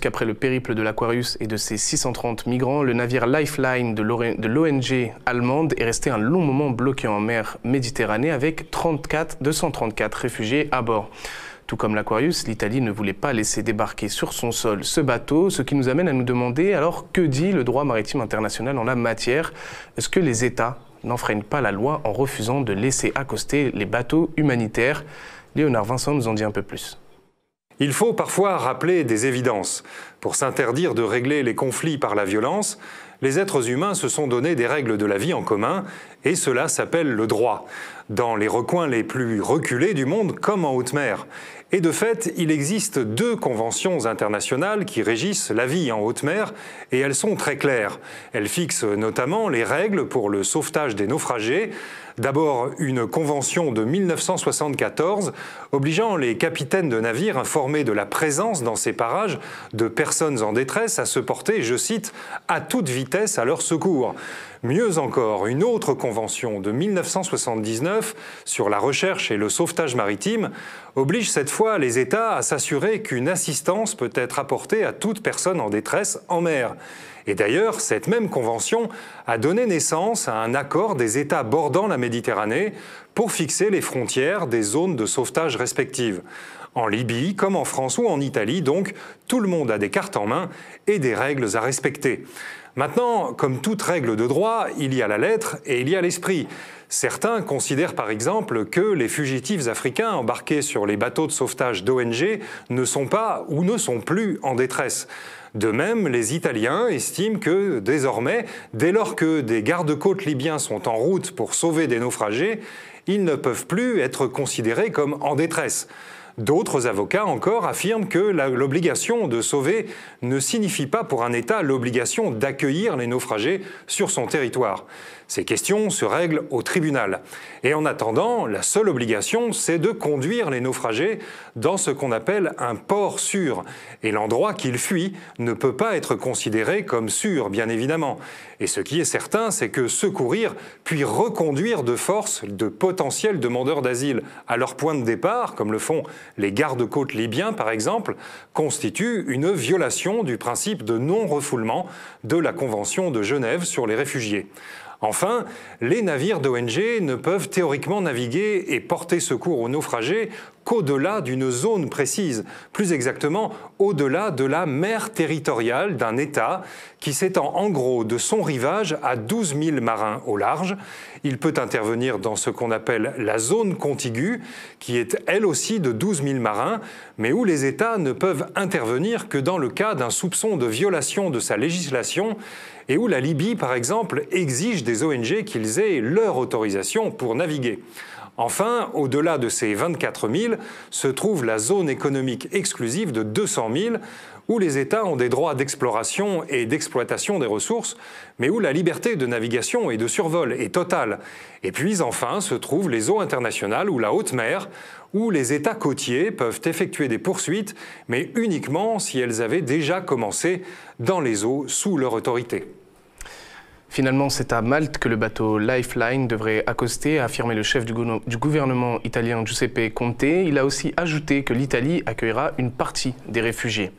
puisqu'après le périple de l'Aquarius et de ses 630 migrants, le navire Lifeline de l'ONG allemande est resté un long moment bloqué en mer Méditerranée avec 234 réfugiés à bord. Tout comme l'Aquarius, l'Italie ne voulait pas laisser débarquer sur son sol ce bateau, ce qui nous amène à nous demander alors que dit le droit maritime international en la matière? Est-ce que les États n'enfreignent pas la loi en refusant de laisser accoster les bateaux humanitaires? Léonard Vincent nous en dit un peu plus. Il faut parfois rappeler des évidences. Pour s'interdire de régler les conflits par la violence, les êtres humains se sont donné des règles de la vie en commun, et cela s'appelle le droit, dans les recoins les plus reculés du monde comme en haute mer. Et de fait, il existe 2 conventions internationales qui régissent la vie en haute mer, et elles sont très claires. Elles fixent notamment les règles pour le sauvetage des naufragés. D'abord, une convention de 1974 obligeant les capitaines de navires informés de la présence dans ces parages de personnes en détresse à se porter, je cite, « à toute vitesse à leur secours ». Mieux encore, une autre convention de 1979 sur la recherche et le sauvetage maritime oblige cette fois les États à s'assurer qu'une assistance peut être apportée à toute personne en détresse en mer. Et d'ailleurs, cette même convention a donné naissance à un accord des États bordant la Méditerranée pour fixer les frontières des zones de sauvetage respectives. En Libye, comme en France ou en Italie, donc, tout le monde a des cartes en main et des règles à respecter. Maintenant, comme toute règle de droit, il y a la lettre et il y a l'esprit. Certains considèrent par exemple que les fugitifs africains embarqués sur les bateaux de sauvetage d'ONG ne sont pas ou ne sont plus en détresse. De même, les Italiens estiment que désormais, dès lors que des gardes-côtes libyens sont en route pour sauver des naufragés, ils ne peuvent plus être considérés comme en détresse. D'autres avocats encore affirment que l'obligation de sauver ne signifie pas pour un État l'obligation d'accueillir les naufragés sur son territoire. Ces questions se règlent au tribunal. Et en attendant, la seule obligation, c'est de conduire les naufragés dans ce qu'on appelle un port sûr. Et l'endroit qu'ils fuient ne peut pas être considéré comme sûr, bien évidemment. Et ce qui est certain, c'est que secourir, puis reconduire de force de potentiels demandeurs d'asile à leur point de départ, comme le font les gardes-côtes libyens par exemple, constitue une violation du principe de non-refoulement de la Convention de Genève sur les réfugiés. Enfin, les navires d'ONG ne peuvent théoriquement naviguer et porter secours aux naufragés qu'au-delà d'une zone précise, plus exactement au-delà de la mer territoriale d'un État qui s'étend en gros de son rivage à 12 000 marins au large. Il peut intervenir dans ce qu'on appelle la zone contiguë, qui est elle aussi de 12 000 marins, mais où les États ne peuvent intervenir que dans le cas d'un soupçon de violation de sa législation et où la Libye, par exemple, exige des ONG qu'ils aient leur autorisation pour naviguer. Enfin, au-delà de ces 24 000, se trouve la zone économique exclusive de 200 000, où les États ont des droits d'exploration et d'exploitation des ressources, mais où la liberté de navigation et de survol est totale. Et puis enfin se trouvent les eaux internationales ou la haute mer, où les États côtiers peuvent effectuer des poursuites, mais uniquement si elles avaient déjà commencé dans les eaux sous leur autorité. Finalement, c'est à Malte que le bateau Lifeline devrait accoster, a affirmé le chef du gouvernement italien Giuseppe Conte. Il a aussi ajouté que l'Italie accueillera une partie des réfugiés.